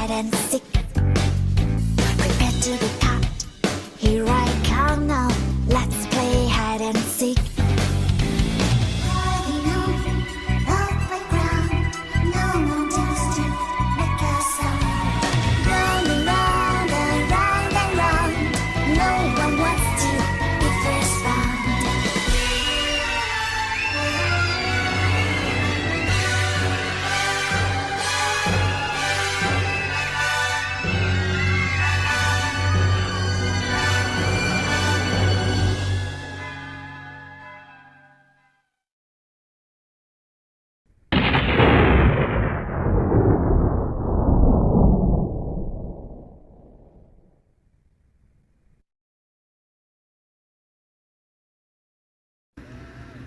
hide and seek. Prepare to be caught. Here I come now. Let's play hide and seek. Hiding on the playground. No one dares to make a sound. Round and round and round and round. No one wants to be first found.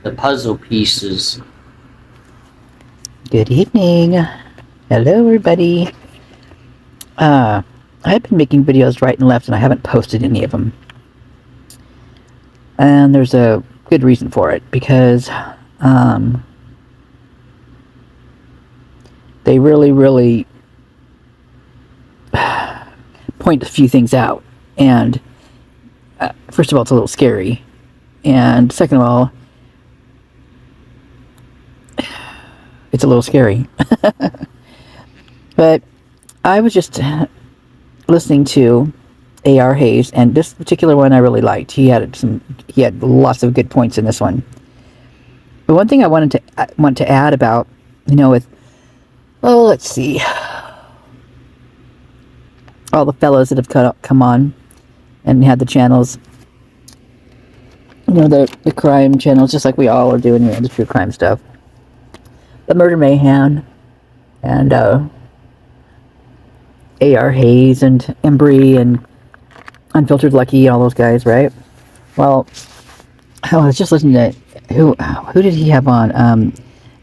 The puzzle pieces. Good evening. Hello, everybody. I've been making videos right and left, and I haven't posted any of them. And there's a good reason for it, because they really point a few things out. And first of all, it's a little scary. And second of all, it's a little scary. But I was just listening to ARHayes, and this particular one I really liked. He had lots of good points in this one. But one thing I want to add about, with, let's see, all the fellows that have come on and had the channels, the crime channels, just like we all are doing, the true crime stuff. The Murder Mayhem, and ARHayes, and Embree, and Unfiltered Lucky, all those guys, right? Well, I was just listening to, who did he have on?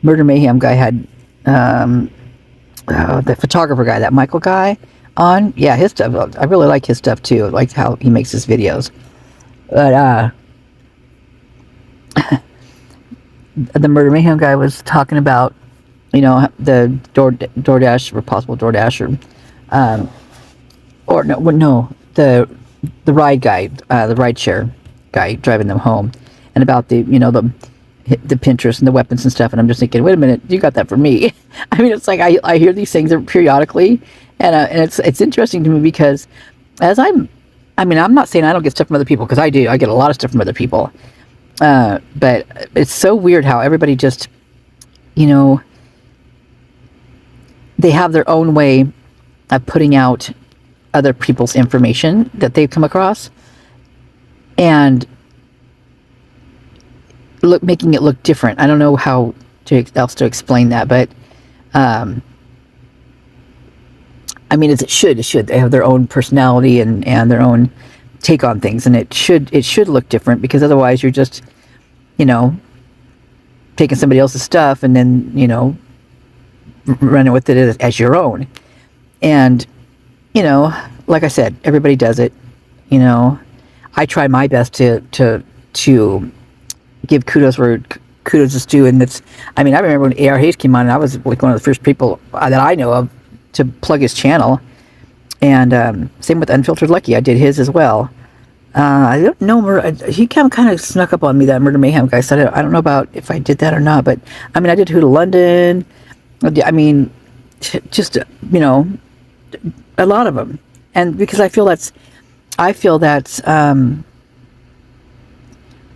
Murder Mayhem guy had, the photographer guy, that Michael guy, on. Yeah, his stuff, I really like his stuff too. I like how he makes his videos. But, the Murder Mayhem guy was talking about, the DoorDash, or possible DoorDash, the ride guy, the rideshare guy driving them home, and about the Pinterest and the weapons and stuff. And I'm just thinking, wait a minute, you got that from me. I mean, it's like I hear these things periodically, and it's interesting to me, because I'm not saying I don't get stuff from other people, because I do. I get a lot of stuff from other people. But it's so weird how everybody just, they have their own way of putting out other people's information that they've come across, and making it look different. I don't know how else to explain that, but it should. They have their own personality and their own take on things, and it should look different, because otherwise you're just taking somebody else's stuff and then running with it as your own. And like I said, everybody does it. I try my best to give kudos where kudos is due, and I remember when ARHayes came on, and I was like one of the first people that I know of to plug his channel. And same with Unfiltered Lucky. I did his as well. I don't know, he kind of snuck up on me, that Murder Mayhem guy. So I don't know about if I did that or not, but I did Who to London. Just a lot of them. And because I feel that's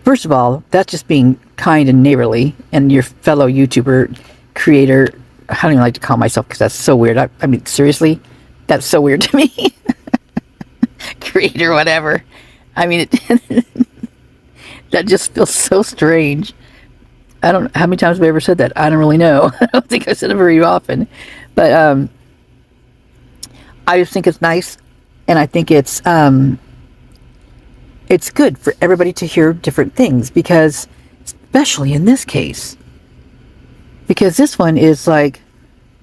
first of all, that's just being kind and neighborly, and your fellow YouTuber creator. I don't even like to call myself, because that's so weird. Seriously, that's so weird to me. Creator, whatever. That just feels so strange. I don't know how many times have I ever said that. I don't really know. I don't think I said it very often. But I just think it's nice, and I think it's good for everybody to hear different things, because especially in this case, because this one is like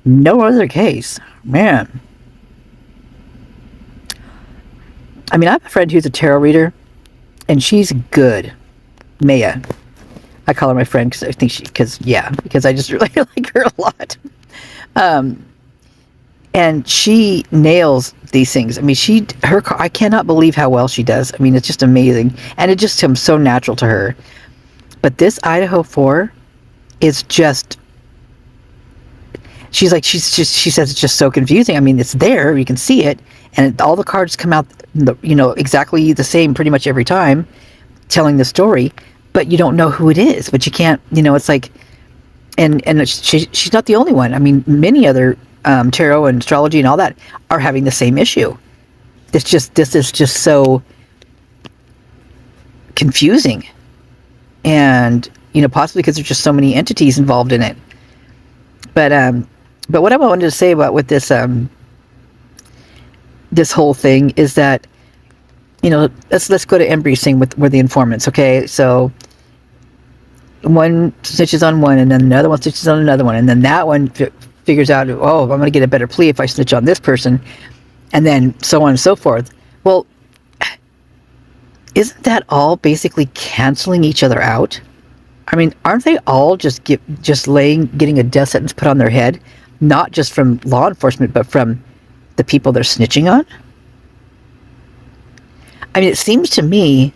no other case, man. I have a friend who's a tarot reader, and she's good. Maya. I call her my friend because I think because I just really like her a lot. And she nails these things. I mean, I cannot believe how well she does. I mean, it's just amazing. And it just comes so natural to her. But this Idaho 4 is just, she says it's just so confusing. I mean, it's there, you can see it, and all the cards come out, exactly the same pretty much every time, telling the story, but you don't know who it is. But you can't, it's like, and she's not the only one. I mean, many other tarot and astrology and all that are having the same issue. This is just so confusing, and possibly because there's just so many entities involved in it. But what I wanted to say about with this this whole thing is that let's go to Embree's thing with the informants. Okay, so one snitches on one, and then another one snitches on another one, and then that one figures out, oh, I'm going to get a better plea if I snitch on this person, and then so on and so forth. Well, isn't that all basically canceling each other out? I mean, aren't they all getting a death sentence put on their head, not just from law enforcement, but from the people they're snitching on? I mean, it seems to me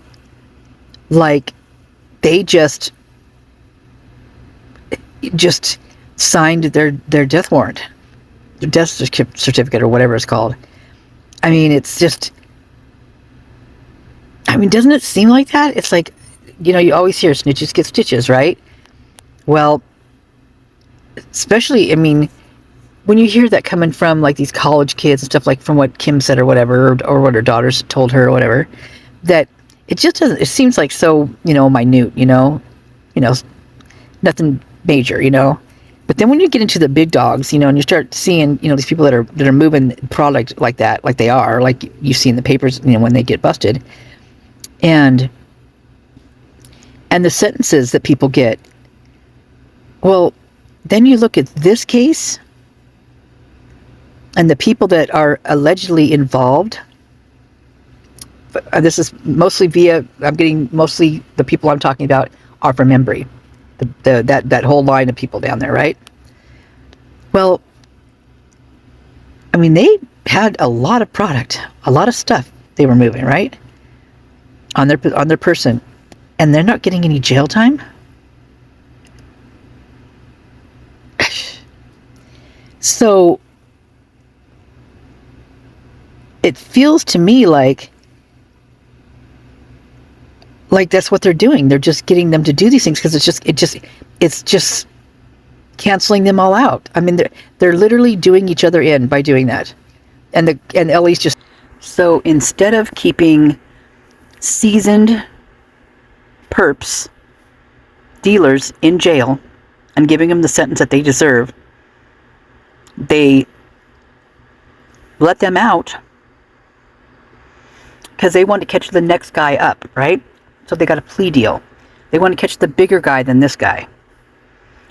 like they just signed their death warrant, their death certificate, or whatever it's called. I mean, it's just, I mean, doesn't it seem like that? It's like, you always hear snitches get stitches, right? Well, especially, I mean, when you hear that coming from like these college kids and stuff, like from what Kim said or whatever, or what her daughters told her or whatever, that it just doesn't, it seems like so, minute, nothing major, But then when you get into the big dogs, and you start seeing, these people that are moving product like that, like they are, like you see in the papers, when they get busted, and the sentences that people get. Well, then you look at this case and the people that are allegedly involved. This is mostly mostly the people I'm talking about are from Embree, that whole line of people down there, right? Well, I mean, they had a lot of product, a lot of stuff they were moving, right, on their person. And they're not getting any jail time? So it feels to me like that's what they're doing. They're just getting them to do these things because it's just canceling them all out. I mean, they're literally doing each other in by doing that. And Ellie's just, so instead of keeping seasoned perps, dealers in jail and giving them the sentence that they deserve, they let them out because they want to catch the next guy up, right? So they got a plea deal. They want to catch the bigger guy than this guy.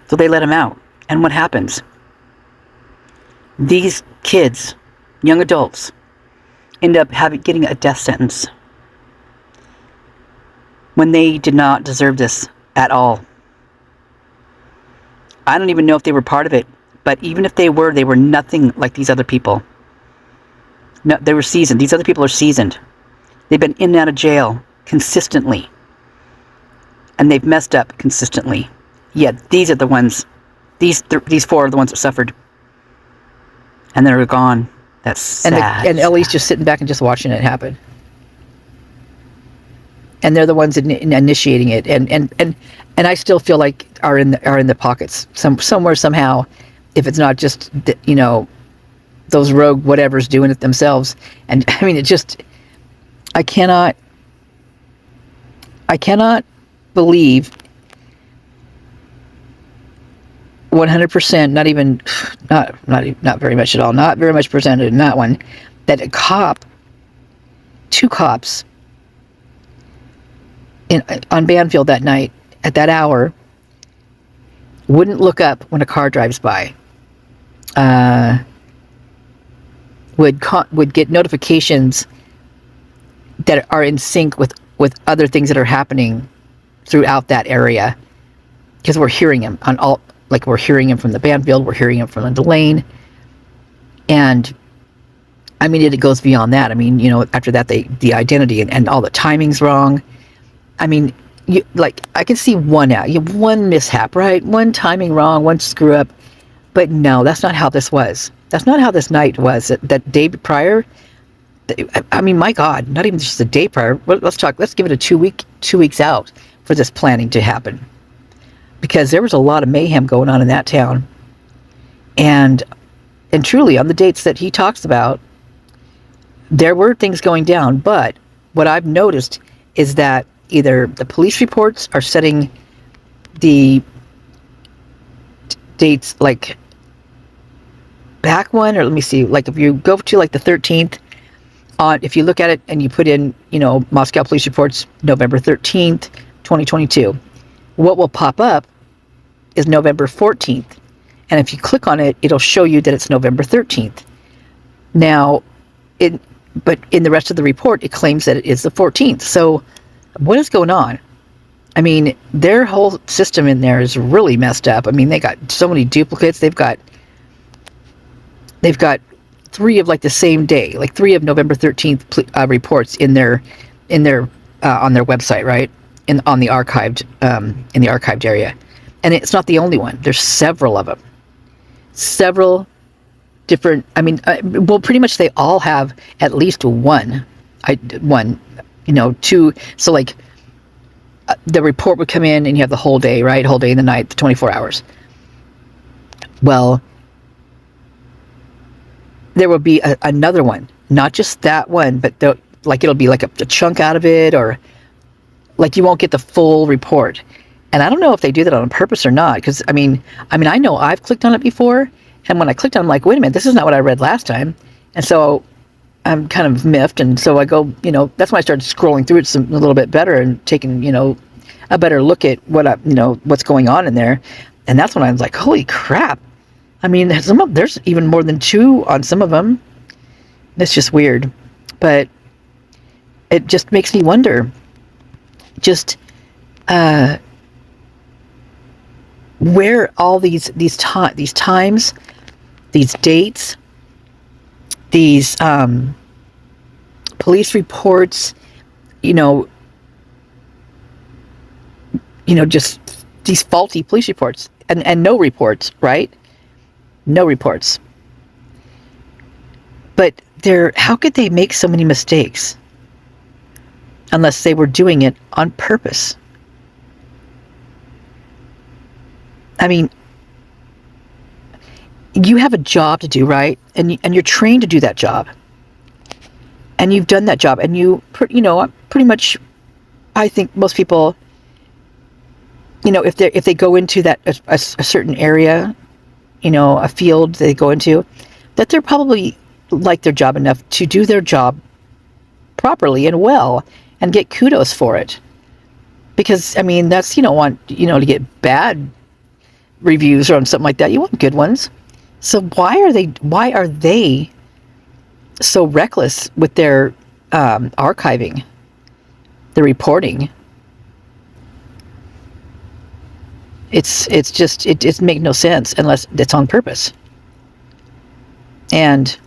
So they let him out. And what happens? These kids, young adults, end up getting a death sentence when they did not deserve this at all. I don't even know if they were part of it, but even if they were nothing like these other people. No, they were seasoned. These other people are seasoned. They've been in and out of jail consistently, and they've messed up consistently. Yet these are the ones, these four are the ones that suffered, and they're gone. That's sad. And Ellie's just sitting back and just watching it happen. And they're the ones initiating it, and I still feel like are in the pockets somewhere somehow, if it's not just those rogue whatever's doing it themselves. And I mean, it just, I cannot believe 100%, not very much at all, not very much presented in that one, that two cops on Banfield that night at that hour wouldn't look up when a car drives by. Would get notifications that are in sync with other things that are happening throughout that area, because we're hearing him on all, like we're hearing him from the Banfield, we're hearing him from the lane, And I mean, it goes beyond that. I mean, after that, the identity and all the timing's wrong. I mean, I can see one out. You have one mishap, right? One timing wrong, one screw up. But no, that's not how this was. That's not how this night was. That day prior. I mean, my God, not even just a day prior. Let's give it a 2 weeks out for this planning to happen, because there was a lot of mayhem going on in that town. And truly, on the dates that he talks about, there were things going down. But what I've noticed is that either the police reports are setting the dates like back one, or let me see, like if you go to like the 13th, if you look at it and you put in, Moscow police reports, November 13th, 2022, what will pop up is November 14th. And if you click on it, it'll show you that it's November 13th. Now, but in the rest of the report, it claims that it is the 14th. So what is going on? I mean, their whole system in there is really messed up. I mean, they got so many duplicates. They've got 3 of like the same day, like 3 of November 13th reports in their on their website, right? On the archived in the archived area. And it's not the only one. There's several of them. Several different, I mean, well, pretty much they all have at least one, 2. So like the report would come in and you have the whole day, right? Whole day and the night, the 24 hours. Well, there will be another one, not just that one, but it'll be like a chunk out of it, or like you won't get the full report. And I don't know if they do that on purpose or not, because I mean, I know I've clicked on it before, and when I clicked on it, I'm like, wait a minute, this is not what I read last time. And so I'm kind of miffed, and so I go, that's when I started scrolling through it a little bit better and taking, a better look at what's going on in there. And that's when I was like, holy crap. I mean, there's even more than 2 on some of them. It's just weird. But it just makes me wonder, just where all these times, these dates, these police reports, just these faulty police reports and no reports, right? No reports. But how could they make so many mistakes unless they were doing it on purpose? I mean, you have a job to do, right? And you're trained to do that job. And you've done that job, and pretty much, I think most people, if they go into that a certain area, a field they go into, that they're probably like their job enough to do their job properly and well and get kudos for it. Because, I mean, that's, you don't want, to get bad reviews or on something like that. You want good ones. So why are they so reckless with their archiving, the reporting? It just makes no sense unless it's on purpose. And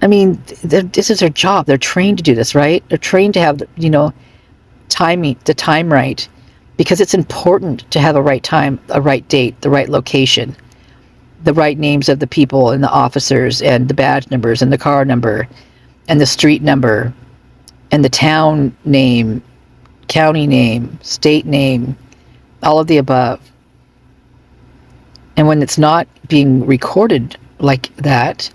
I mean, this is their job. They're trained to do this, right? They're trained to have, the time right, because it's important to have a right time, a right date, the right location, the right names of the people and the officers and the badge numbers and the car number and the street number and the town name, county name, state name, all of the above. And when it's not being recorded like that,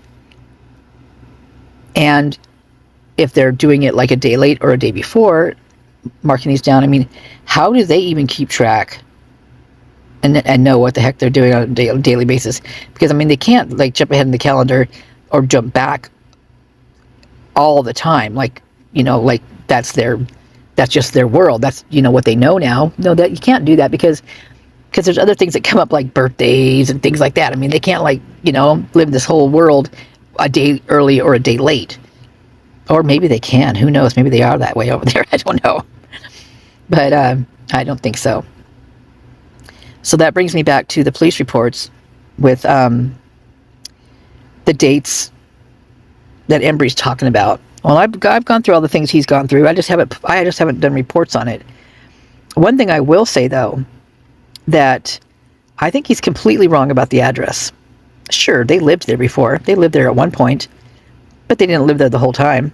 and if they're doing it like a day late or a day before, marking these down, I mean, how do they even keep track and know what the heck they're doing on a daily basis? Because, I mean, they can't like jump ahead in the calendar or jump back all the time. Like, like that's just their world. That's, what they know now. No, that you can't do that because there's other things that come up like birthdays and things like that. I mean, they can't live this whole world a day early or a day late. Or maybe they can. Who knows? Maybe they are that way over there. I don't know. but I don't think so. So that brings me back to the police reports with the dates that Embree's talking about. Well, I've gone through all the things he's gone through. I just haven't done reports on it. One thing I will say, though, that I think he's completely wrong about the address. Sure, they lived there before. They lived there at one point, but they didn't live there the whole time.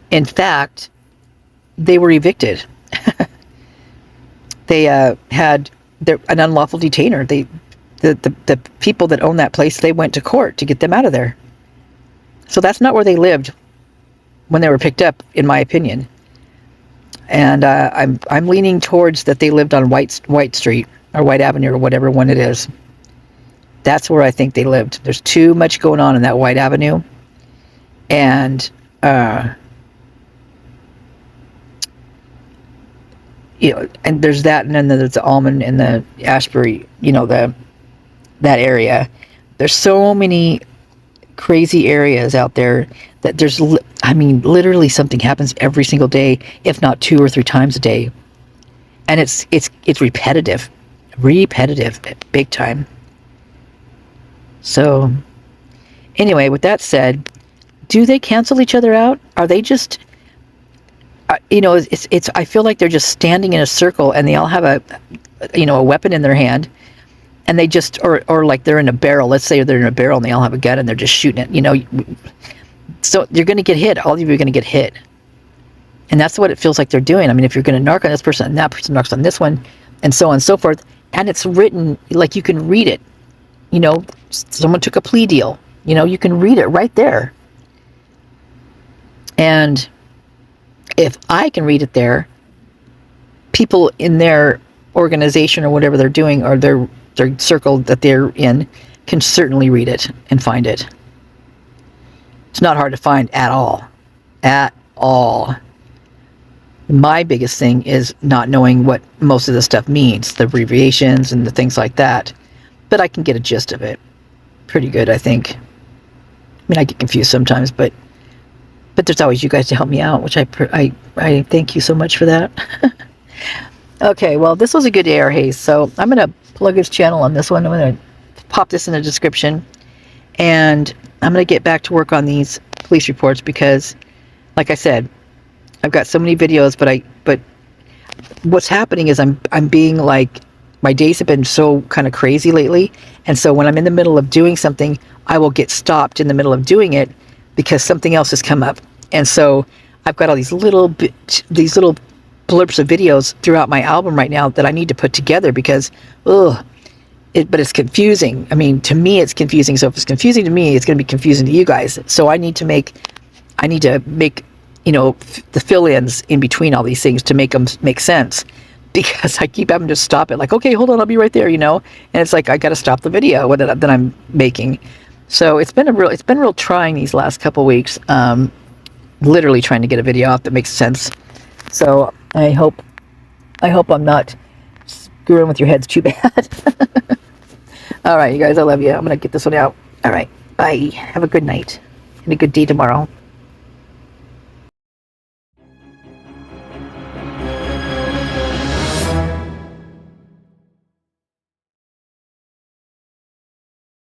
In fact, they were evicted. They had an unlawful detainer. The people that own that place, they went to court to get them out of there. So that's not where they lived when they were picked up, in my opinion. And I'm leaning towards that they lived on White Street or White Avenue or whatever one it is. That's where I think they lived. There's too much going on in that White Avenue, and and there's that, and then there's the Almond and the Ashbury. That area. There's so many crazy areas out there that literally something happens every single day, if not 2 or 3 times a day, and it's repetitive, big time. So anyway, with that said, do they cancel each other out? Are they just it's I feel like they're just standing in a circle and they all have a weapon in their hand, and they just or like they're in a barrel. Let's say they're in a barrel and they all have a gun and they're just shooting it, so you're going to get hit. All of you are going to get hit. And that's what it feels like they're doing. I mean, if you're going to narc on this person and that person narcs on this one, and so on and so forth, and it's written, like you can read it. Someone took a plea deal. You can read it right there. And if I can read it there, people in their organization or whatever they're doing, or their circle that they're in, can certainly read it and find it. It's not hard to find at all. At all. My biggest thing is not knowing what most of the stuff means, the abbreviations and the things like that. But I can get a gist of it pretty good, I think. I mean, I get confused sometimes, but there's always you guys to help me out, which I thank you so much for that. Okay, well, this was a good ARHayes, so I'm going to plug his channel on this one. I'm going to pop this in the description, and I'm going to get back to work on these police reports because, like I said, I've got so many videos, but what's happening is I'm being like, my days have been so kind of crazy lately, and so when I'm in the middle of doing something, I will get stopped in the middle of doing it because something else has come up. And so I've got all these little blurps of videos throughout my album right now that I need to put together because, but it's confusing. I mean, to me, it's confusing. So if it's confusing to me, it's going to be confusing to you guys. So I need to make, the fill-ins in between all these things to make them make sense, because I keep having to stop it. Like, okay, hold on, I'll be right there, and it's like, I got to stop the video that I'm making. So it's been real trying these last couple weeks, literally trying to get a video out that makes sense. So I hope I'm not screwing with your heads too bad. All right, you guys, I love you. I'm going to get this one out. All right, bye. Have a good night and a good day tomorrow.